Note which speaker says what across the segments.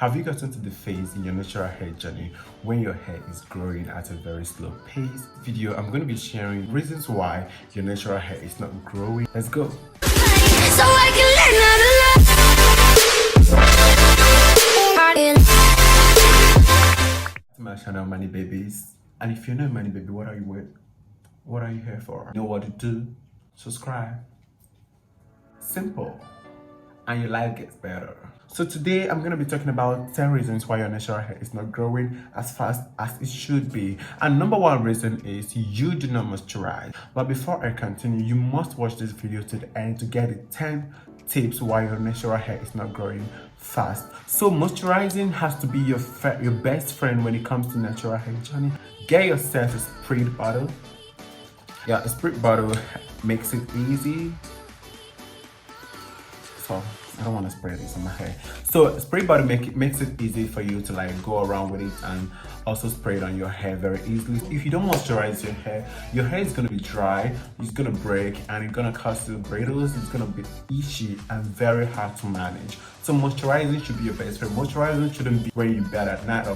Speaker 1: Have you gotten to the phase in your natural hair journey when your hair is growing at a very slow pace? Video, I'm going to be sharing reasons why your natural hair is not growing. Let's go. So I can to my channel, Mannie babies. And if you're not Mannie baby, what are you with? What are you here for? You know what to do? Subscribe. Simple. And your life gets better. So today I'm going to be talking about 10 reasons why your natural hair is not growing as fast as it should be. And number one reason is you do not moisturize. But before I continue, you must watch this video to the end to get the 10 tips why your natural hair is not growing fast. So moisturizing has to be your best friend when it comes to natural hair journey. Get yourself a spray bottle. Yeah, a spray bottle makes it easy. So I don't want to spray this on my hair. So spray bottle makes it easy for you to like go around with it and also spray it on your hair very easily. If you don't moisturize your hair is going to be dry, it's going to break, and it's going to cause you brittles. It's going to be itchy and very hard to manage. So moisturizing should be your best friend. Moisturizing shouldn't be when you bed at night or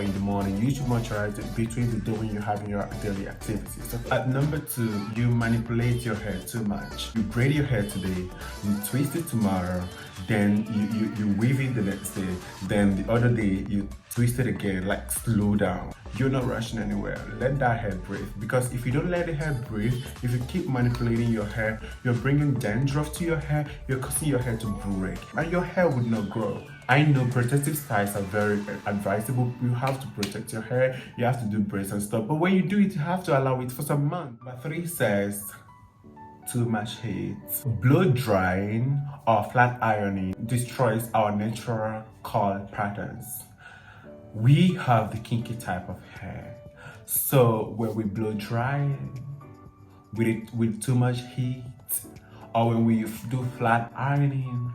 Speaker 1: in the morning. You should moisturize it between the day when you're having your daily activities. So at number 2, you manipulate your hair too much. You braid your hair today, you twist it tomorrow, then you weave it the next day, then the other day you twist it again. Like, slow down. You're not rushing anywhere. Let that hair breathe, because if you don't let the hair breathe, if you keep manipulating your hair, you're bringing dandruff to your hair, you're causing your hair to break, and your hair would not grow. I know protective styles are very advisable. You have to protect your hair, you have to do braids and stuff, but when you do it, you have to allow it for some months. Number 3 says too much heat. Blow drying or flat ironing destroys our natural curl patterns. We have the kinky type of hair, so when we blow dry with too much heat, or when we do flat ironing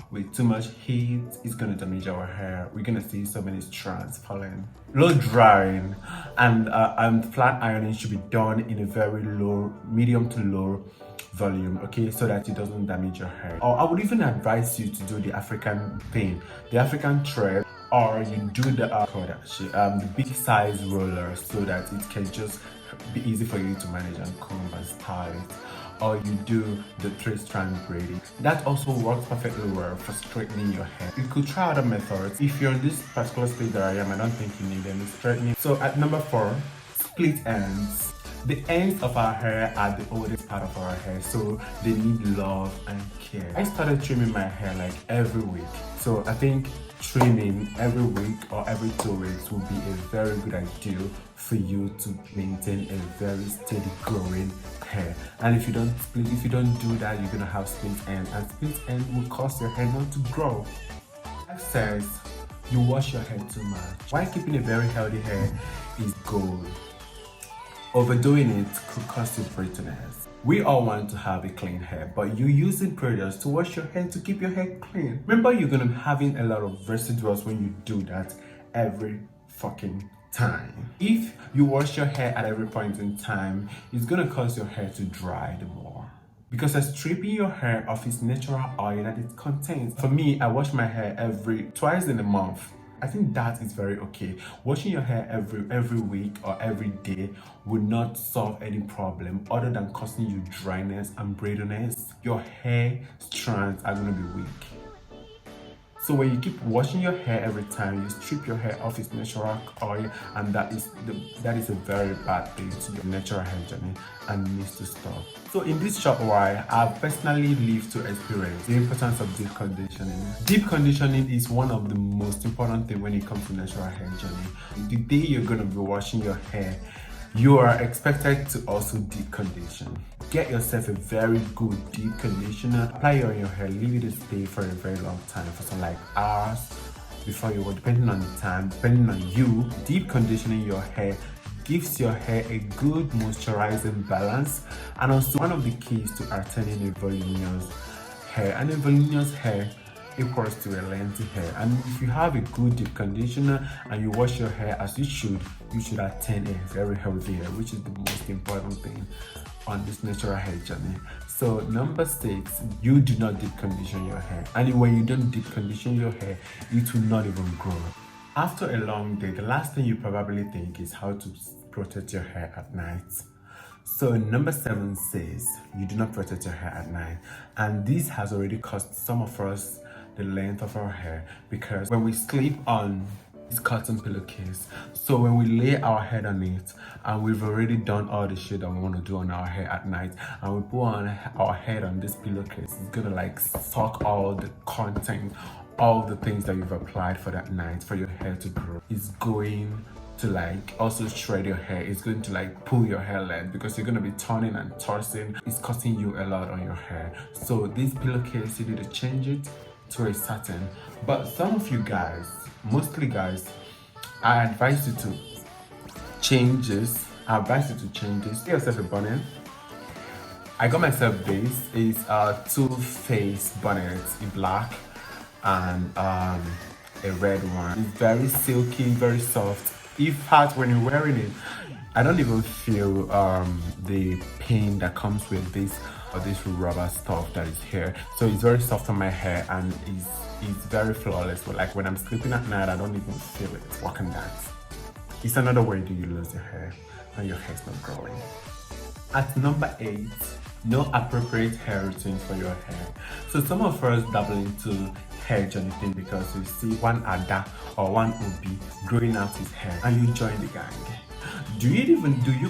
Speaker 1: with too much heat, it's gonna damage our hair. We're gonna see so many strands falling. Blow drying and flat ironing should be done in a very low, medium to low volume, okay, so that it doesn't damage your hair. Or I would even advise you to do the African thing, the African thread, or you do the big size roller, so that it can just be easy for you to manage and comb and style it. Or you do the 3-strand braiding. That also works perfectly well for straightening your hair. You could try other methods. If you're in this particular stage that I am, I don't think you need any straightening. So at number 4, split ends. The ends of our hair are the oldest part of our hair, so they need love and care. I started trimming my hair like every week. So I think trimming every week or every 2 weeks would be a very good idea for you to maintain a very steady growing hair. And if you don't do that, you're gonna have split ends, and split ends will cause your hair not to grow. That says you wash your hair too much. Why keeping a very healthy hair is gold. Overdoing it could cause you brittleness. We all want to have a clean hair, but you're using products to wash your hair to keep your hair clean. Remember, you're gonna be having a lot of residuals when you do that every fucking time. If you wash your hair at every point in time, it's gonna cause your hair to dry the more, because it's stripping your hair of its natural oil that it contains. For me, I wash my hair twice in a month. I think that is very okay. Washing your hair every week or every day would not solve any problem other than causing you dryness and brittleness. Your hair strands are gonna be weak. So when you keep washing your hair every time, you strip your hair of its natural oil, and that is a very bad thing to your natural hair journey and needs to stop. So in this short while, I've personally lived to experience the importance of deep conditioning. Deep conditioning is one of the most important things when it comes to natural hair journey. The day you're going to be washing your hair, you are expected to also deep condition. Get yourself a very good deep conditioner, apply it on your hair, leave it to stay for a very long time, for some like hours before you go, depending on the time, depending on you. Deep conditioning your hair gives your hair a good moisturizing balance, and also one of the keys to attaining a voluminous hair. And a voluminous hair equals to a lengthy hair. And if you have a good deep conditioner and you wash your hair as you should attain a very healthy hair, which is the most important thing on this natural hair journey. So number 6, you do not deep condition your hair. And when you don't deep condition your hair, it will not even grow. After a long day, the last thing you probably think is how to protect your hair at night. So number 7 says you do not protect your hair at night, and this has already cost some of us the length of our hair, because when we sleep on this cotton pillowcase, so when we lay our head on it and we've already done all the shit that we want to do on our hair at night, and we put on our head on this pillowcase, it's gonna like suck all the content, all the things that you've applied for that night for your hair to grow. It's going to like also shred your hair. It's going to like pull your hair length, because you're going to be turning and tossing. It's costing you a lot on your hair. So this pillowcase, you need to change it to a satin. But some of you guys, mostly guys, I advise you to change this. Get yourself a bonnet. I got myself this. It's a two-face bonnet in black and a red one. It's very silky, very soft. In fact, when you're wearing it, I don't even feel the pain that comes with this rubber stuff that is here. So it's very soft on my hair, and it's very flawless. But like when I'm sleeping at night, I don't even feel it. What can that? It's another way do you lose your hair and your hair's not growing. At number 8, no appropriate hair routine for your hair. So some of us dabble into hair journey thing because we see one Ada or one Obi growing out his hair and you join the gang. Do you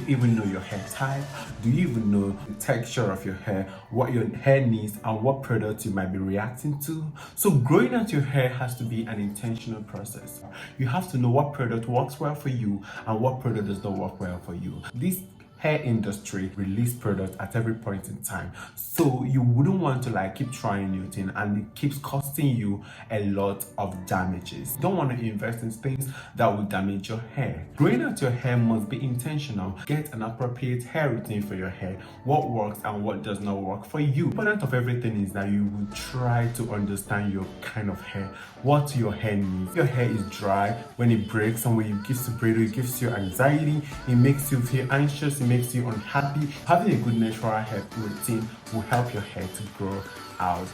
Speaker 1: even know your hair type? Do you even know the texture of your hair, what your hair needs, and what products you might be reacting to? So growing out your hair has to be an intentional process. You have to know what product works well for you and what product does not work well for you. This hair industry release products at every point in time, so you wouldn't want to like keep trying new things and it keeps costing you a lot of damages. You don't want to invest in things that will damage your hair. Growing out your hair must be intentional. Get an appropriate hair routine for your hair, what works and what does not work for you. The point of everything is that you will try to understand your kind of hair, what your hair needs. If your hair is dry, when it breaks and when it gives you brittle, it gives you anxiety, it makes you feel anxious, it makes you unhappy. Having a good natural hair routine will help your hair to grow out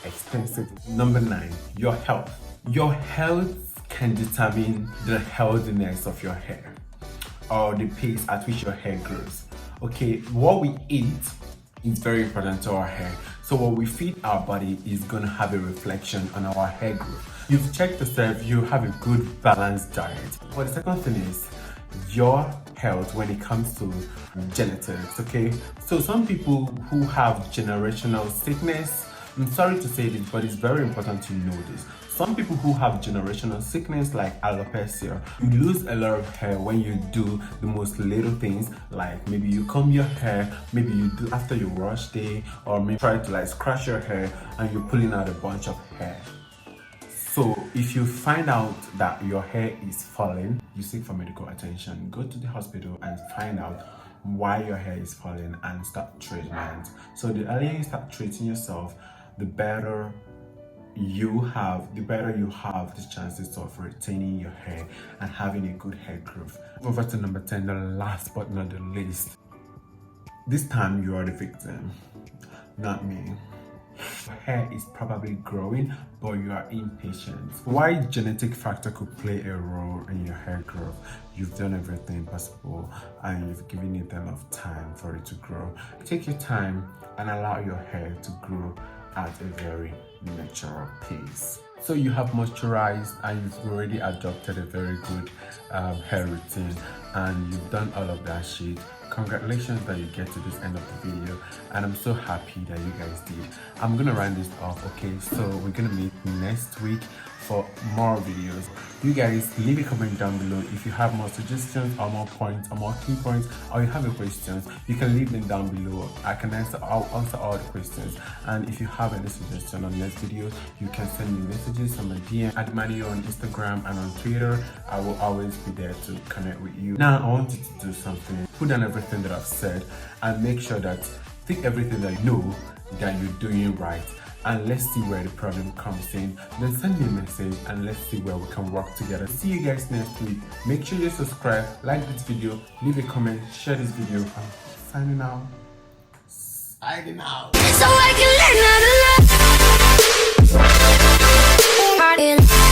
Speaker 1: extensively. Number 9, your health. Your health can determine the healthiness of your hair or the pace at which your hair grows. Okay, what we eat is very important to our hair. So what we feed our body is going to have a reflection on our hair growth. You've checked yourself, you have a good balanced diet. But the second thing is your health when it comes to genetics. Okay, so some people who have generational sickness, I'm sorry to say this, but it's very important to know this. Some people who have generational sickness like alopecia, you lose a lot of hair when you do the most little things, like maybe you comb your hair, maybe you do after you wash day, or maybe try to like scratch your hair and you're pulling out a bunch of hair. So if you find out that your hair is falling, you seek for medical attention. Go to the hospital and find out why your hair is falling and start treatment. So the earlier you start treating yourself, the better you have the chances of retaining your hair and having a good hair growth. Over to number 10, the last but not the least. This time you are the victim, not me. Your hair is probably growing, but you are impatient. Why genetic factor could play a role in your hair growth? You've done everything possible and you've given it enough time for it to grow. Take your time and allow your hair to grow at a very natural pace. So you have moisturized and you've already adopted a very good hair routine and you've done all of that shit. Congratulations that you get to this end of the video, and I'm so happy that you guys did. I'm gonna round this off. Okay, so we're gonna meet next week for more videos. You guys leave a comment down below if you have more suggestions or more points or more key points, or you have a questions, you can leave them down below. I'll answer all the questions. And if you have any suggestion on next videos, you can send me messages on my DM at Mannie on Instagram and on Twitter. I will always be there to connect with you. Now I want you to do something. Put down everything that I've said and make sure that think everything that you know that you're doing right, and let's see where the problem comes in. Then send me a message and let's see where we can work together. See you guys next week. Make sure you subscribe, like this video, leave a comment, share this video. I'm signing out. Signing out. So I can learn how to love.